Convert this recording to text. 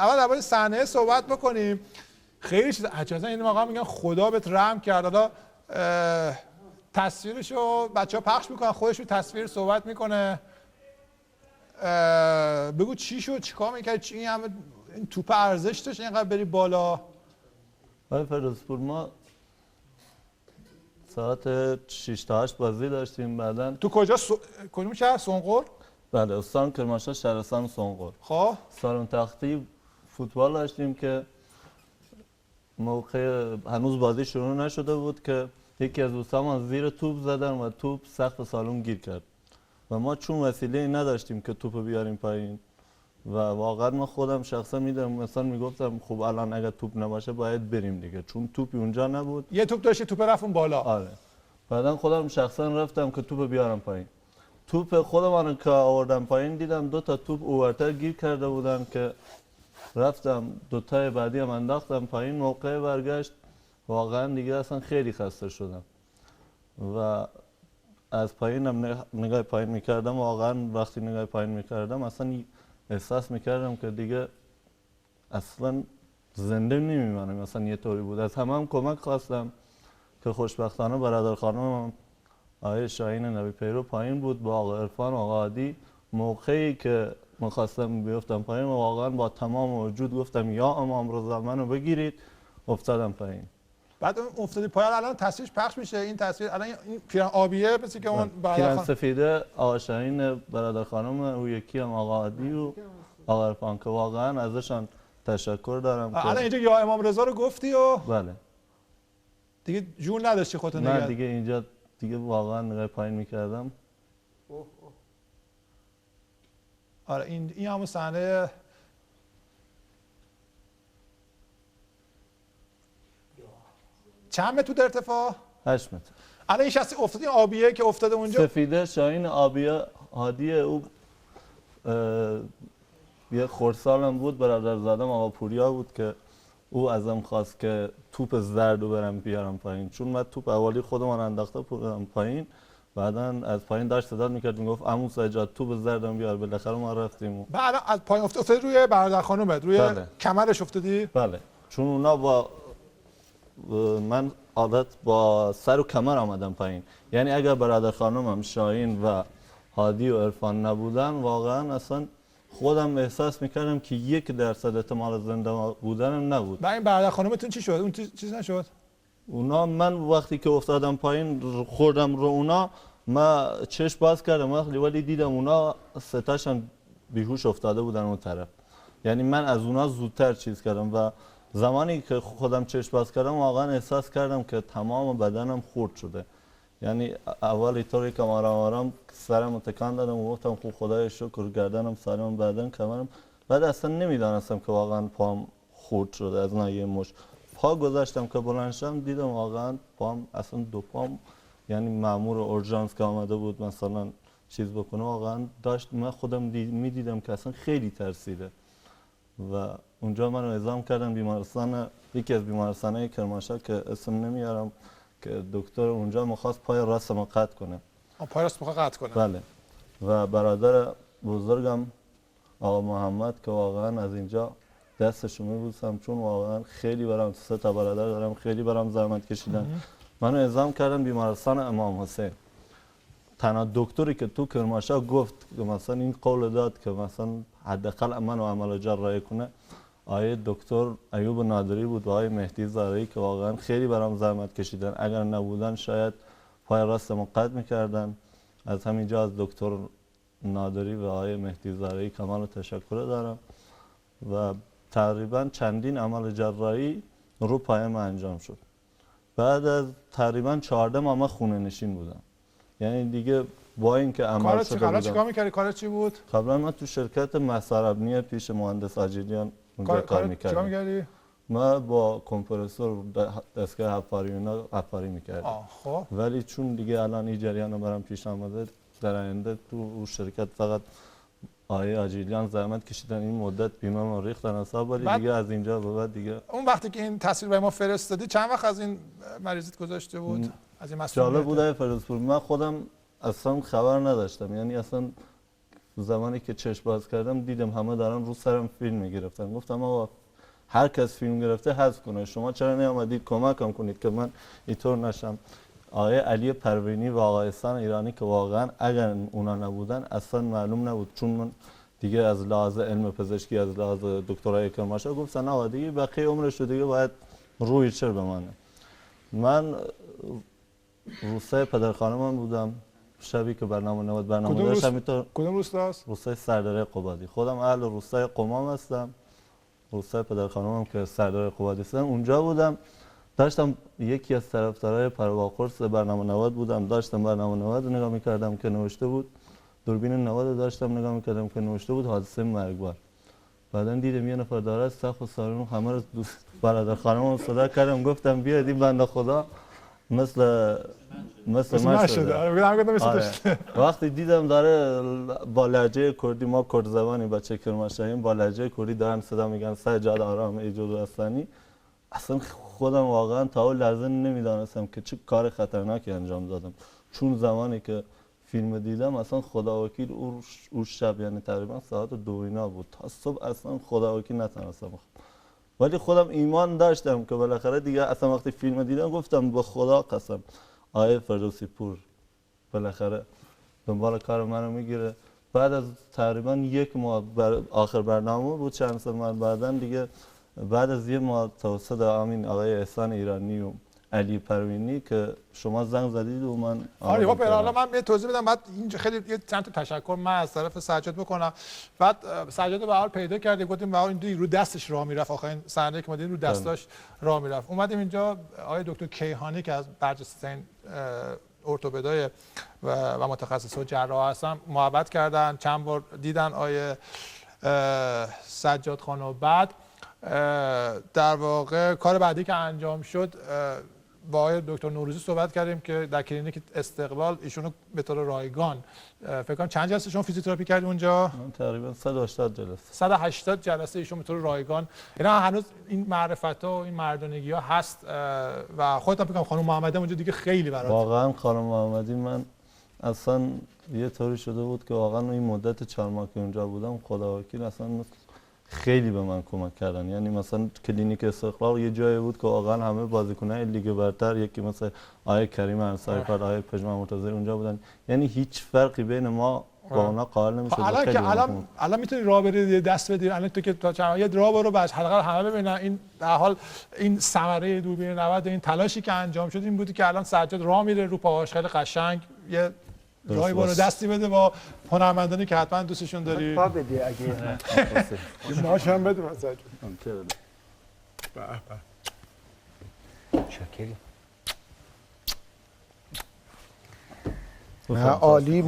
اول درباره صحنه صحبت بکنیم. خیلی چیز عجیبه. این آقا میگن خدا بهت رحم کرد. حالا تصویرشو بچه‌ها پخش میکنن، خودش رو تصویر صحبت میکنه. بگو چی شد، چیکار میکردی، چی همه این توپ ارزش داشت اینقدر بری بالا؟ آقای فیروزپور ما ساعت 6 تا 8 بازی داشتیم. بعدن تو کجا کدوم شهر؟ سنقر؟ بله، استان کرمانشاه، شهرستان سنقر. خب سالن تختی فوتبال داشتیم که موقع هنوز بازی شروع نشده بود که یکی از دوستان زیر توپ زدن و توپ سقف سالن گیر کرد و ما چون وسیله نداشتیم که توپ بیاریم پایین و واقعا من خودم شخصا میدم مثلا میگفتم خب الان اگر توپ نباشه باید بریم دیگه، چون توپی اونجا نبود. یه توپ داشتی، توپ رفت اون بالا. آره. بعدن خودم شخصا رفتم که توپ بیارم پایین. توپ خودم که آوردم پایین دیدم 2 تا توپ اورتر گیر کرده بودن که رفتم 2 تای بعدی هم انداختم پایین. موقع برگشت واقعا دیگه اصلا خیلی خسته شدم و از پایینم نگاه پایین میکردم. واقعا وقتی نگاه پایین میکردم اصلا احساس میکردم که دیگه اصلا زنده نمیمانم. مثلا یه طوری بود. از همه هم کمک خواستم که خوشبختانه برادر خانم آقای شاهین نبی پیرو پایین بود با آقا عرفان آقا عادی. موقعی که من خواستم بیفتم پایین واقعا با تمام وجود گفتم یا امام رضا منو بگیرید، افتادم پایین. بعد افتادی پایین. الان تصویرش پخش میشه. این تصویر الان این پیرن آبیه مثل که اون پیرن سفیده آقا شاهین برادر خانم، او یکی هم آقا عادی و آقا عرفان که واقعا ازشان تشکر دارم. الان اینجا یا امام رضا رو گفتی و بله دیگه جون نداشتی خودت نگه؟ نه دیگه اینجا دیگه واقعا نگاه پایین میکردم. آره این همون صحنه. چند متر تو ارتفاع؟ 8 متر. الان این شخصی افتادی آبیه که افتاده اونجا؟ سفیده شاهین آبیه هادیه. او یه خردسالم بود، برادرزادم آقا پوریا بود که او ازم خواست که توپ زرد رو برم بیارم پایین، چون من توپ اولی خودمان انداخته بودم پایین. بعدا از پایین داشت صدا میکرد میگفت عمو سجاد توپ زردم بیار. بالاخره ما رفتیم. بعد از پایین افتادی روی برادر خانومت، روی بله. کمرش افتادی؟ بله، چون اونا با من عادت با سر و کمر آمدم پایین. یعنی اگر برادر خانومم شاهین و هادی و عرفان نبودن واقعا اصلا خودم احساس میکردم که 1% احتمال زنده بودنم نبود. بعد این برادر خانومتون چی شد؟ اون چیز نشد؟ اونا من وقتی که افتادم پایین خوردم رو اونا، من چشم باز کردم ولی دیدم اونا 3 تاشون بیهوش افتاده بودن اون طرف. یعنی من از اونا زودتر چیز کردم و زمانی که خودم چشم باز کردم واقعا احساس کردم که تمام بدنم خورد شده. یعنی اول اینطوری که آرام سرم تکان دادم و گفتم خب خدای شکر گردنم سالم، بدن کمرم. بعد اصلا نمیدانستم که واقعا پام خورد شده از ناحیه مش. پا گذاشتم که بلند شدم دیدم واقعا پام اصلا 2 پام، یعنی مأمور اورژانس که آمده بود مثلا چیز بکنه واقعا داشت. من خودم میدیدم که اصلا خیلی ترسیده و اونجا منو اعزام کردن بیمارستان، یکی از بیمارستانهای کرمانشاه که اسم نمیارم، که دکتر اونجا میخواست پای راستم قطع کنه. پای راست میخواد قطع کنه؟ بله. و برادر بزرگم آقا محمد که واقعا از اینجا دستشو میبوسم، چون واقعا خیلی برام 3 تا برادر دارم، خیلی برام زحمت کشیدن. منو اعزام کردن بیمارستان امام حسین. تنها دکتری که تو کرمانشاه گفت که مثلا این قول داد که مثلا حداقل منو عمل جراحی کنه آقای دکتر ایوب نادری بود و آقای مهدی زارعی که واقعا خیلی برام زحمت کشیدن. اگر نبودن شاید پای راستم قطع میکردن. از همینجا از دکتر نادری و آقای مهدی زارعی کمال تشکر دارم و تقریبا چندین عمل جراحی رو پایم انجام شد. بعد از تقریبا 14 ماه من خونه نشین بودم. یعنی دیگه با اینکه عمل شده بودم. چیکار می‌کردی؟ کارت چی بود؟ قبلا من تو شرکت مسار ابنیه پیش مهندس آجیلیان اونجا کار می‌کردم. چیکار می‌کردی؟ ما با کمپرسور دستگاه حفاری می‌کردم. خب ولی چون دیگه الان این جریان برام پیش آمده در آینده تو شرکت فقط آقای آجیلیان زحمت کشیدن این مدت بیمه ما ریختن حساب، ولی دیگه از اینجا به بعد دیگه. اون وقتی که این تصویر برای ما فرستادی چند وقت از این مریضیت گذشته بود؟ از این مسئولیت؟ جالب بود فیروزپور، من خودم اصلا خبر نداشتم. یعنی اصلا زمانی که چشم باز کردم دیدم همه دارن رو سرم فیلم میگرفتن. گفتم آقا هر کس فیلم گرفته حذف کنه، شما چرا نیامدید کمکم کنید که من اینطور نشم. آقای علی پروینی و آقای احسان ایرانی که واقعا اگر اونا نبودن اصلا معلوم نبود، چون من دیگه از لحاظ علم پزشکی، از لحاظ دکترای کرماشا گفتن آقا دیگه بقیه عمرش رو دیگه باید روی چر بمانه. من روستای پدر خانمم بودم، شبی که برنامه داشت همینطور. کدوم روستاست؟ روستای سردره قبادی. خودم اهل روستای قمام هستم. روستای پدر خانمم که سردره قبادی هستم اونجا بودم. داشتم یکی از طرفدارای پرواقرص برنامه نواد بودم، داشتم برنامه نواد نگاه می‌کردم که نوشته بود، دوربین نواد داشتم نگاه می‌کردم که نوشته بود حادثه مرگبار. بعدن دیدم یه نفر داره از سقف سالن همه رو دوست برادر خانمم صدا کردم، گفتم بیاید این بنده خدا مثل من شده. آره. وقتی دیدم داره با لهجه کردی، ما کرد زبانی بچه کرماشاییم، با لهجه کردی دارن صدا میگن سجاد آرام ایجاد هستنی، اصلا خودم واقعا تا اون لحظه نمیدانستم که چه کار خطرناکی انجام دادم. چون زمانی که فیلم دیدم اصلا خدا وکیل اون شب، یعنی تقریبا ساعت 2 اینا بود، تا صبح اصلا خدا وکیل نتونستم. ولی خودم ایمان داشتم که بالاخره دیگه اصلا وقتی فیلم دیدم گفتم به خدا قسم آقای فردوسی پور بالاخره دنبال کار منو میگیره. بعد از تقریبا 1 ماه آخر برنامه بود، چند سال بعدن دیگه بعد از 1 ماه توسط همین آقای احسان ایرانی و علی پروینی که شما زنگ زدید و من آره خب حالا من یه توضیح بدم، بعد اینجا خیلی یه چند تا تشکر من از طرف سجاد بکنم. بعد سجاد به حال پیدا کردیم، گفتیم واقعا این رو دستش راه میرفت، آخرین صحنه که ما دیدیم رو دستاش راه میرفت. اومدیم اینجا آقای دکتر کیهانی که از برجسته‌ترین ارتوپدای و متخصص و جراح هستن محبت کردن، چند بار دیدن آقای سجاد خان و بعد در واقع کار بعدی که انجام شد با آقای دکتر نوروزی صحبت کردیم که در کلینیک استقلال ایشونو به طور رایگان فکر کنم چند جلسه شما فیزیوتراپی کردید اونجا؟ تقریبا 180 جلسه. 180 جلسه ایشون به طور رایگان. اینا هنوز این معرفت‌ها و این مردانگی‌ها هست و خودت فکر کنم خانم محمدی اونجا دیگه خیلی برات. واقعا خانم محمدی من اصلا یه طوری شده بود که واقعا این مدت 4 ماه که اونجا بودم خدا وکیل اصلا خیلی به من کمک کردن. یعنی مثلا کلینیک استقلال یه جایی بود که واقعا همه بازیکن‌های لیگ برتر، یکی مثل آقای کریم انصاری فرد، آقای پژمان مرتضی اونجا بودن، یعنی هیچ فرقی بین ما با اونا قائل نمی‌شد. الان میتونی راه بری دست بدی، الان تو که تا چند یه راه برو بچ حداقل همه ببینن این در حال این ثمره دوربین 90 این تلاشی که انجام شد این بودی که الان سجاد راه میره رو پاهاش خیلی قشنگ یه راهی برو دستی بده با هنرمندانی که حتما دوستشون داری. پا بدی اگه ماش هم بده مثلا. به به. شکری. عالی.